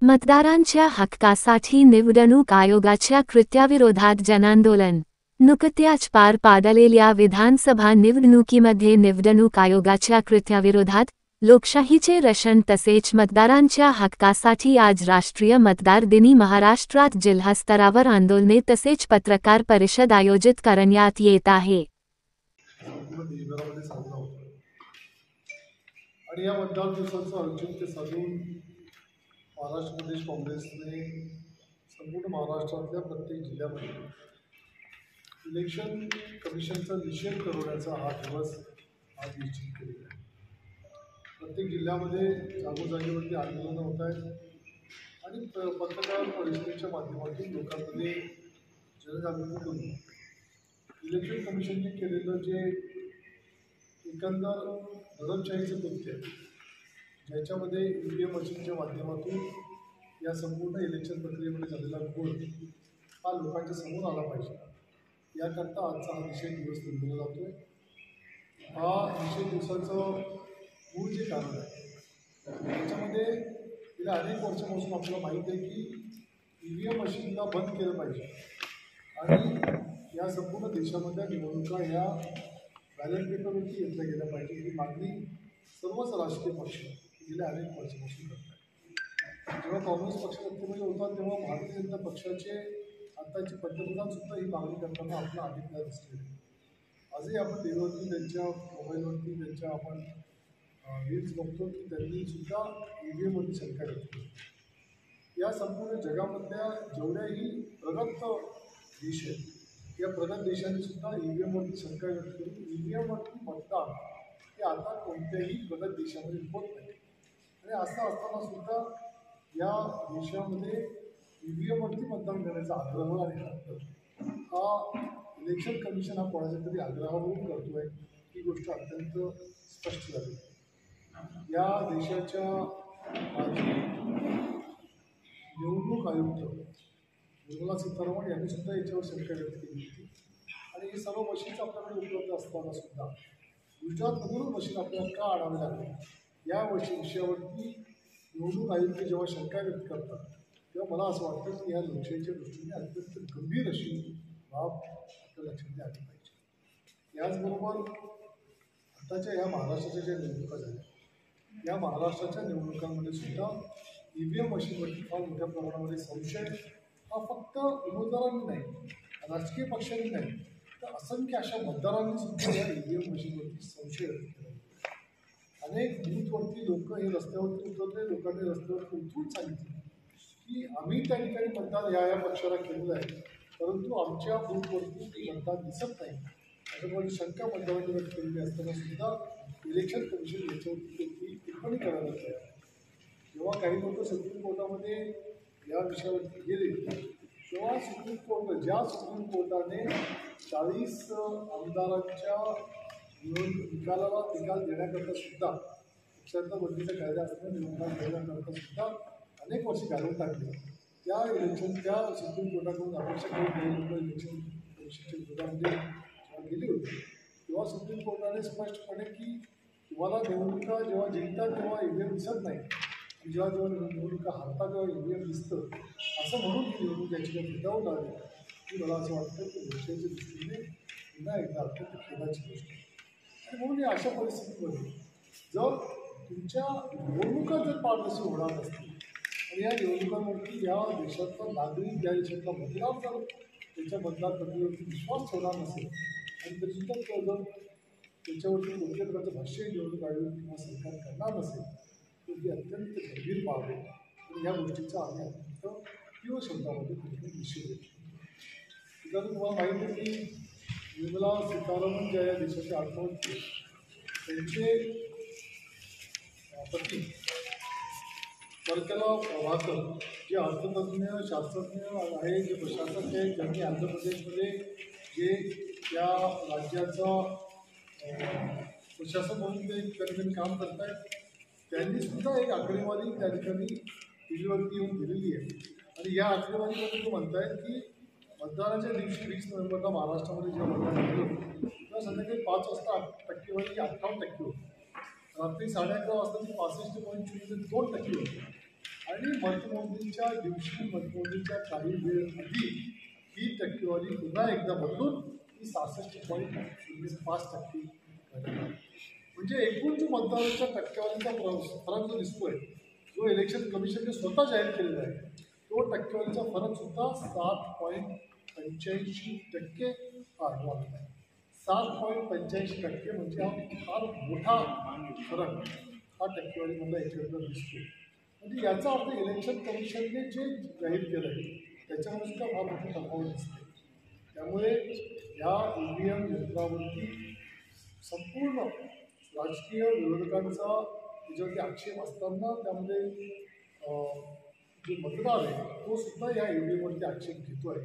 मतदारांच्या हक्कासाठी निवडणूक आयोगाच्या कृत्याविरोधात जनांदोलन. नुकत्याच पार पाडलेल्या विधानसभा निवडणुकीमध्ये निवडणूक आयोगाच्या कृत्याविरोधात लोकशाहीचे रक्षण तसेच मतदारांच्या हक्कासाठी आज राष्ट्रीय मतदार दिनी महाराष्ट्रात जिल्हास्तरावर आंदोलने तसेच पत्रकार परिषद आयोजित करण्यात येत आहे. आणि या मतदार दिवसाचं औचित्य साधून महाराष्ट्र प्रदेश काँग्रेसने संपूर्ण महाराष्ट्रातल्या प्रत्येक जिल्ह्यामध्ये इलेक्शन कमिशनचा निषेध करवण्याचा हा दिवस आज निश्चित केलेला आहे. प्रत्येक जिल्ह्यामध्ये जागोजागेवरती आंदोलनं होत आहेत आणि पत्रकार परिषदेच्या माध्यमातून लोकांमध्ये जनजागृती करून इलेक्शन कमिशनने केलेलं जे एकंदर दडपशाहीचं कृत्य ज्याच्यामध्ये EVM मशीनच्या माध्यमातून या संपूर्ण इलेक्शन प्रक्रियेमध्ये झालेला घोळ हा लोकांच्या समोर आला पाहिजे, याकरता आजचा हा निषेध दिवस नोंदवला जातो आहे. हा निषेध दिवसाचं मूळ जे कारण आहे त्याच्यामध्ये गेल्या अनेक वर्षापासून आपल्याला माहीत आहे की EVM मशीनला बंद केलं पाहिजे आणि या संपूर्ण देशामधल्या निवडणुका ह्या बॅलेट पेपरवरती घेतल्या गेल्या पाहिजे ही मागणी सर्वच राजकीय पक्ष गेल्या अनेक वर्षापासून करत आहेत. जेव्हा काँग्रेस पक्ष सत्तेमध्ये होता तेव्हा भारतीय जनता पक्षाचे आताचे पंतप्रधानसुद्धा ही मागणी करताना आपला अभिप्राय दिसलेला आहे. आजही आपण टी व्हीवरती त्यांच्या मोबाईलवरती त्यांच्या आपण रील्स बघतो की त्यांनीसुद्धा EVMवरती शंका व्यक्त केली. या संपूर्ण जगामधल्या जेवढ्याही प्रगत देश आहेत या प्रगत देशांनीसुद्धा EVMवरती शंका व्यक्त करून EVMवरती मतदान हे आता कोणत्याही प्रगत देशामध्ये होत नाही. आणि असं असताना सुद्धा या देशामध्ये EVMवरती मतदान करण्याचा आग्रह आणि हक्क हा इलेक्शन कमिशन हा कोणाच्या तरी आग्रहावरून करतो आहे ही गोष्ट अत्यंत स्पष्ट झाली. या देशाच्या माजी निवडणूक आयुक्त निर्मला सीतारामन यांनी सुद्धा याच्यावर शंका व्यक्त केली होती. आणि हे सर्व मशीन्स आपल्याकडे उपलब्ध असताना सुद्धा गुजरातमधून मशीन आपल्याला का आणावे लागले या विषयावरती निवडणूक आयुक्त जेव्हा शंका व्यक्त करतात तेव्हा मला असं वाटतं की या लोकशाहीच्या दृष्टीने अत्यंत गंभीर अशी बाब आपल्या लक्षात आली पाहिजे. याचबरोबर आताच्या या महाराष्ट्राच्या ज्या निवडणुका झाल्या या महाराष्ट्राच्या निवडणुकांमध्ये सुद्धा EVM मशीनवरती फार मोठ्या प्रमाणामध्ये संशय हा फक्त उमेदवारांनी नाही, राजकीय पक्षांनी नाही, तर असंख्य अशा मतदारांनी सुद्धा या EVM मशीनवरती संशय व्यक्त केला. अनेक बूथवरती लोक हे रस्त्यावरती उतरले, लोकांनी रस्त्यावरती उतरून सांगितलं की आम्ही त्या ठिकाणी मतदान या पक्षाला केलेलं आहे परंतु आमच्या बूथवरती मतदान दिसत नाही अशाप्रमाणे शंका मतदारांनी व्यक्त केलेली असताना सुद्धा इलेक्शन कमिशन याच्यावरती टिप्पणी करायला तयार. जेव्हा काही लोक सुप्रीम कोर्टामध्ये या विषयावरती गेले तेव्हा सुप्रीम कोर्टाने 40 आमदारांच्या निकालाला निकाल देण्याकरता सुद्धा पक्षांचा बदलीचा कायदा असताना निवडणूक देण्याकरता सुद्धा अनेक वर्षे घालून टाकले. त्या सुप्रीम कोर्टाकडून अपेक्षा करून इलेक्शन कमिशनच्या विरोधामध्ये जेव्हा गेली होती तेव्हा सुप्रीम कोर्टाने स्पष्टपणे की तुम्हाला निवडणुका जेव्हा जिंकतात तेव्हा EVM दिसत नाही आणि जेव्हा निवडणुका हारतात तेव्हा EVM दिसतं असं म्हणून ही निवडणूक याची भेटावं लागली की मला असं वाटतं की लोकशाहीच्या दृष्टीने पुन्हा एकदा अत्यंत खेदाची गोष्ट आहे. आणि म्हणून या अशा परिस्थितीमध्ये जर तुमच्या निवडणुका जर पारदर्शी होणार नसतील आणि या निवडणुकांवरती या देशातला नागरिक या देशातला मतदार जर त्याच्या मतदार प्रक्रियेवरती विश्वास ठेवणार नसेल आणि त्याच्यानंतर जर त्याच्यावरती कोणत्या प्रकारचं भाष्य निवडणूक आयोग किंवा सरकार करणार नसेल तर ही अत्यंत गंभीर बाब आहे. आणि या गोष्टीचा आम्ही अत्यंत तीव्र शब्दामध्ये कुठेतरी निषेध देतो. त्याच्यातून तुम्हाला माहिती आहे की निर्मला सीतारामन ज्या या देशाचे अर्थमंत्री त्यांचे पती परकला प्रभाकर जे अर्थतज्ज्ञ शास्त्रज्ञ आहे, जे प्रशासक आहेत, ज्यांनी आंध्र प्रदेशमध्ये जे त्या राज्याचा प्रशासन म्हणून ते त्या ठिकाणी काम करत आहेत त्यांनीसुद्धा एक आकडेवारी त्या ठिकाणी टीव्हीवरती येऊन दिलेली आहे. आणि या आकडेवारीमध्ये ते म्हणत आहेत की मतदानाच्या दिवशी 20 नोव्हेंबरला महाराष्ट्रामध्ये जेव्हा मतदान केलं तेव्हा संध्याकाळी 5 वाजता टक्केवारी 58% होती. रात्री 11:30 वाजता ती 65.02% होती. आणि मतमोजणीच्या दिवशी मतमोजणीच्या काही वेळ आधी ही टक्केवारी पुन्हा एकदा बदलून ती 66.05% करण्यात आली. म्हणजे एकूण जो मतदारांच्या टक्केवारीचा फरक जो दिसतोय, जो इलेक्शन कमिशनने स्वतः जाहीर केलेला आहे, तो टक्केवारीचा फरक सुद्धा 7.85% आढळून आला आहे. 7.85% म्हणजे हा फार मोठा फरक हा टक्केवारीमधला एकत्र दिसतो. म्हणजे याचा अर्थ इलेक्शन कमिशनने जे जाहीर केलं आहे त्याच्यामध्ये सुद्धा फार मोठी तफावत दिसते. त्यामुळे या EVM यंत्रावरती संपूर्ण राजकीय विरोधकांचा त्याच्यावरती आक्षेप असताना त्यामध्ये जो मतदार आहे तो सुद्धा या EVMवरती आक्षेप घेतो आहे.